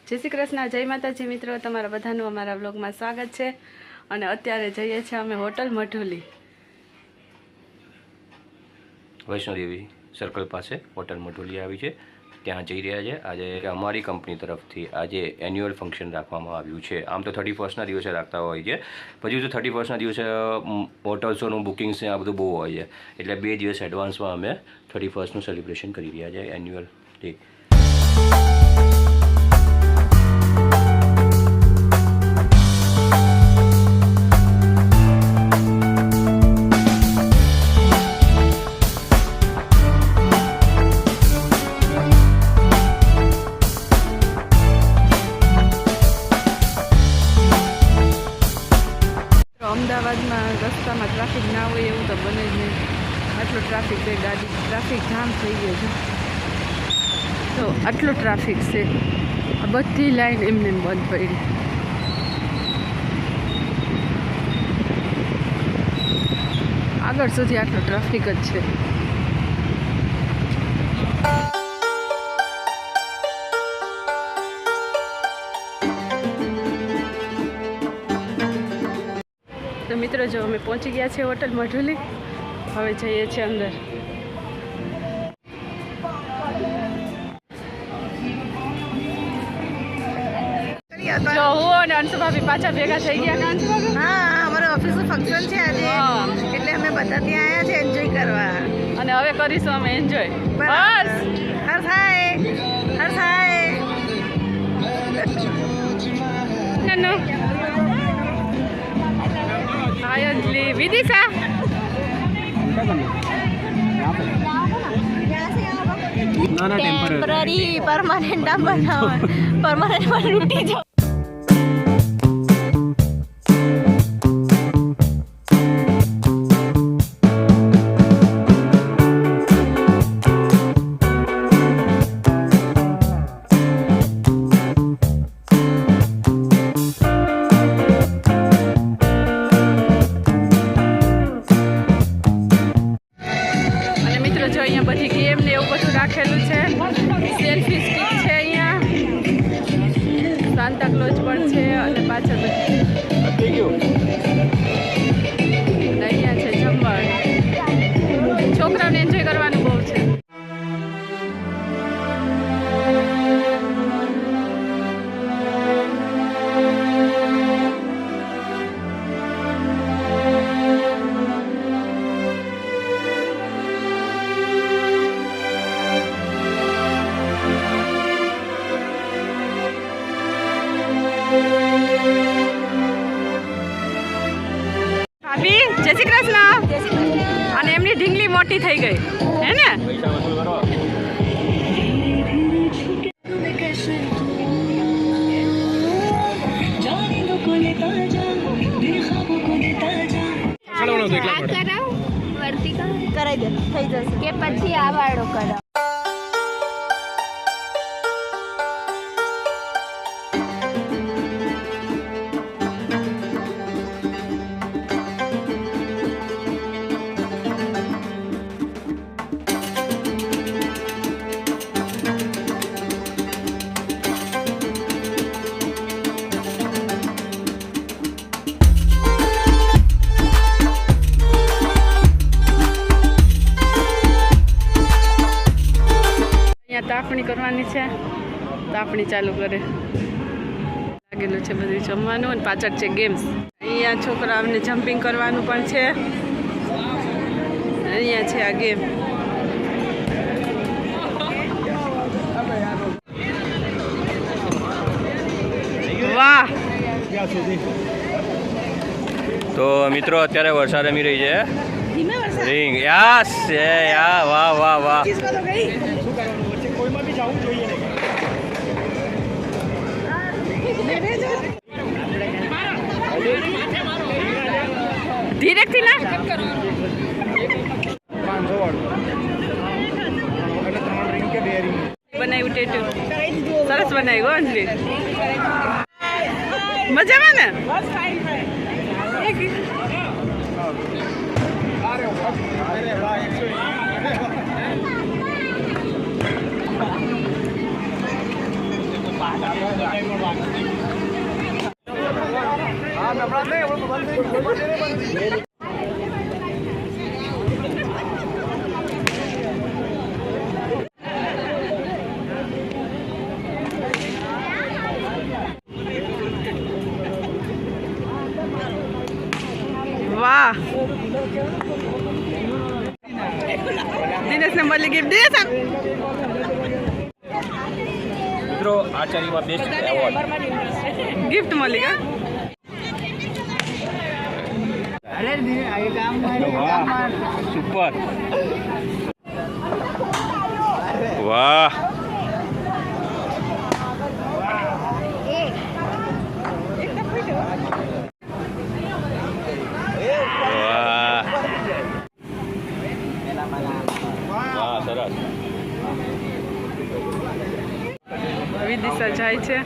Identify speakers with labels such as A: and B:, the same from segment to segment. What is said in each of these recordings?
A: જય શ્રી કૃષ્ણ, જય માતાજી મિત્રો, તમારા બધાનું અમારા વ્લોગમાં સ્વાગત છે। અને અત્યારે જઈએ છીએ અમે હોટલ મઢુલી,
B: વૈષ્ણોદેવી સર્કલ પાસે હોટલ મઢુલી આવી છે, ત્યાં જઈ રહ્યા છે। આજે અમારી કંપની તરફથી આજે એન્યુઅલ ફંક્શન રાખવામાં આવ્યું છે। આમ તો 31ના દિવસે રાખતા હોય છે, પછી તો 31ના દિવસે હોટલ્સોનું બુકિંગ છે, આ બધું બહુ હોય છે, એટલે 2 દિવસ એડવાન્સમાં અમે 31નું સેલિબ્રેશન કરી રહ્યા છે એન્યુઅલ ડે।
A: અમદાવાદમાં રસ્તામાં ટ્રાફિક ના હોય એવું તો બને જ નહીં। આટલો ટ્રાફિક છે, ગાડી ટ્રાફિક જામ થઈ ગયો છે, તો આટલો ટ્રાફિક છે, આ બધી લાઈન એમને બંધ પડી। આગળ સુધી આટલો ટ્રાફિક જ છે। તો મિત્રો જો અમે પહોંચી ગયા છીએ હોટલ મઢુલી, હવે જઈએ છીએ અંદર। જો હું અને અંશુ ભાભી પાછા ભેગા થઈ ગયા।
C: હા, અમારા ઓફિસનું ફંક્શન છે આજે, એટલે અમે બધા ત્યાં આવ્યા છે એન્જોય કરવા,
A: અને હવે કરીશું અમે એન્જોય।
C: હર્ષ હાય, હર્ષ હાય,
A: હાય અંજલિ, વિદિશા,
C: ટેમ્પરરી પરમાનન્ટ બનાવો, પરમાનન્ટ માં લૂટી જાઓ।
A: જો અહીંયા બધી ગેમ ને એવું બધું રાખેલું છે, સેલ્ફી સ્ટિક છે, અહીંયા સાન્તા ક્લોઝ પણ છે, અને પાછળ બધી અને અહીંયા છે જમવાનું, છોકરાઓને એન્જોય કરવાનું બહુ છે। ભાભી જય શ્રી કૃષ્ણ, અને એમની ઢીંગલી મોટી થઈ ગઈ હે ને?
C: કરાઈ દે, થઈ જશે કે પછી આ વાળો કરાવ।
A: તાપણી કરવાની છે, તાપણી ચાલુ કરે, લાગેલું છે બધું જમવાનું, અને પાછળ છે ગેમ્સ। અહીંયા છોકરાઓને જમ્પિંગ કરવાનું પણ છે, અહીંયા છે આ ગેમ। વાહ!
B: તો મિત્રો અત્યારે વરસાદ રમી રહી છે, રીંગ યસ છે, યા વાહ વાહ વાહ।
A: ધીરેકથી ના બનાવ્યું ટેટુ, સરસ બનાવ્યું અંજલિ, મજામાં ને? દિનેશને મળી ગિફ્ટ. દિનેશ આપ.
B: મિત્રો આચાર્યમાં બેસ્ટ એવોર્ડ
A: ગિફ્ટ મળી ગયા.
B: સુપર વાહ વાહ સરસ
A: વિદિશા જાય છે.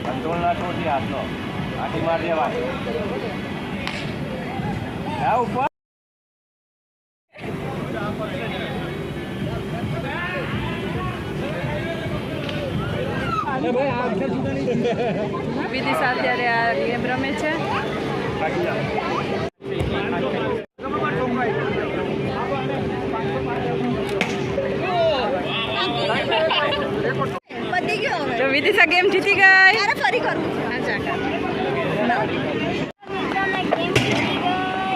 B: કંટ્રોલ ના છોડતી હાથનો આટી માર દેવાની ઉપર
A: વિદિશા અત્યારે આ ગેમ રમે છે. તો વિદિશા ગેમ જીતી ગઈ.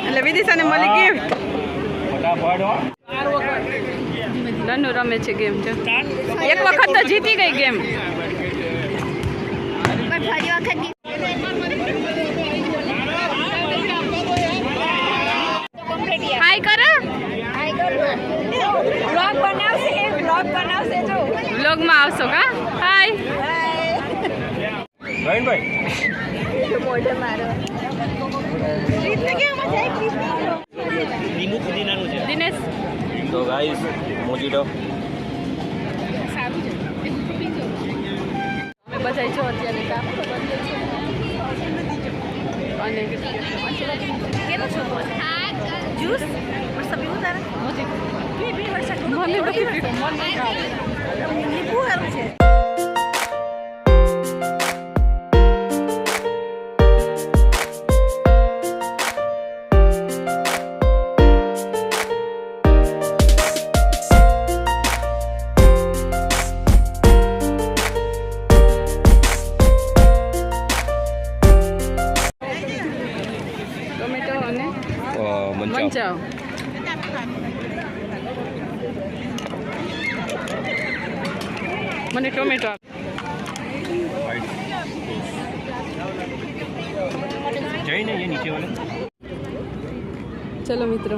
A: એટલે વિદિશાને મળી ગિફ્ટ. લનુ રમે છે ગેમ. જો એક વખત તો જીતી ગઈ ગેમ. હાય કરો. વ્લોગમાં આવશો કા? હાય દિનેશ.
B: તો ગાઈસ મોજીટો
A: અમે બધા જો અત્યારે કામ તો કરીએ છીએ. અને
C: જ્યુસ વરસાદ પીવું તારે
A: મને નથી પીવું. મન નહીં ખાવું.
C: લીંબુ સારું છે.
A: ટોમેટો અને
B: મંચાવ
A: મંચાવ. મને ટોમેટો આપ.
B: જઈને એ નીચે વાળે
A: ચલો મિત્રો,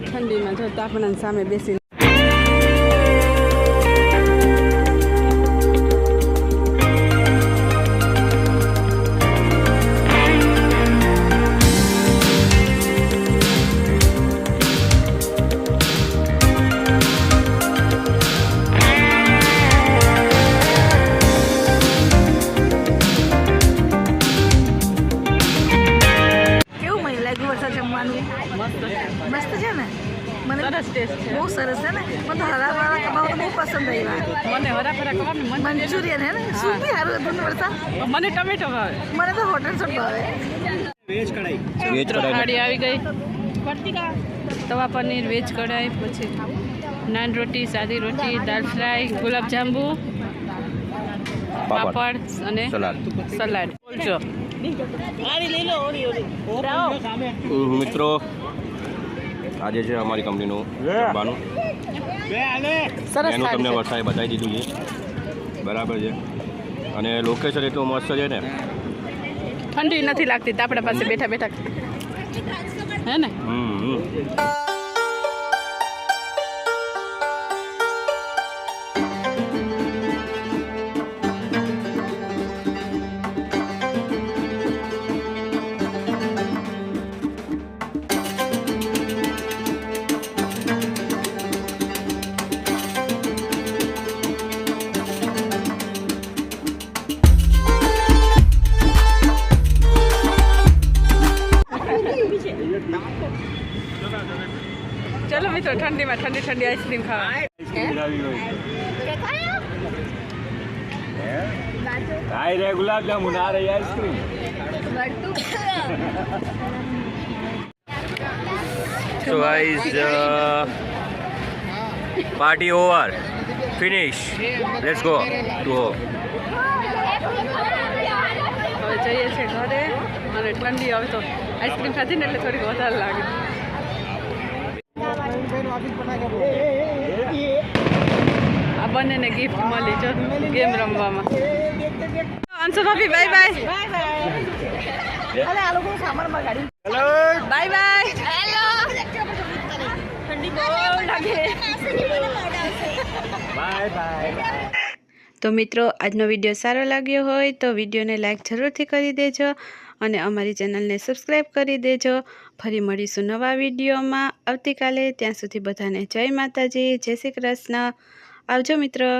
A: ઠંડીમાં જો તાપણાની સામે બેસી
C: મસ્ત છે ને. મને
A: સરસ ટેસ્ટ છે.
C: બહુ સરસ છે ને. મને તો હરાવાળા કબાબ તો બહુ પસંદ આવ્યા.
A: મને હરાફરા કબાબ ને
C: મંચુરિયન હે ને શું બી સારું હતું ને વરસાદ.
A: મને ટમેટો ભાવે.
C: મને તો હોટલ શોટ ભાવે.
B: વેજ કઢાઈ
A: થાળી આવી ગઈ. તવા પનીર, વેજ કઢાઈ, પછી નાન રોટી, સાદી રોટી, દાળ ફ્રાય, ગુલાબજાંબુ, પાપડ અને સલાડ. બોલજો
B: મિત્રો, આજે છે અમારી કંપનીનું જમવાનું.
A: સરસ
B: એનું તમને
A: થાળી છે.
B: વરસાદે બતાવી દીધું છે, બરાબર છે. અને લોકેશન એટલું મસ્ત છે ને,
A: ઠંડી નથી લાગતી આપણા પાસે બેઠા બેઠા, હે ને? ચલો મિત્રો, ઠંડીમાં ઠંડી ઠંડી આઈસ્ક્રીમ ખાવા.
B: ખાઈ રે ગુલાબ જામુન, આ રહી ice cream. So guys, party over, finish. Let's go to home.
A: જઈએ છીએ ઘરે અને ઠંડી હવે તો આઈસ્ક્રીમ ખાધી ને એટલે થોડીક વધારે લાગે. આ બંનેને ગિફ્ટ મળી જો ગેમ રમવામાં. અંશુ ભાભી બાય બાય.
C: અરે આ લોકો સામાનમાં ગાડી
A: બાય બાય. હેલો. ઠંડી બહુ લાગે.
C: Bye bye.
A: તો મિત્રો આજનો વિડીયો સારો લાગ્યો હોય તો વિડીયોને લાઈક જરૂરથી કરી દેજો અને અમારી ચેનલને સબસ્ક્રાઈબ કરી દેજો. ફરી મળીશું નવા વિડીયોમાં આવતીકાલે. ત્યાં સુધી બધાને જય માતાજી, જય શ્રી કૃષ્ણ. આવજો મિત્રો.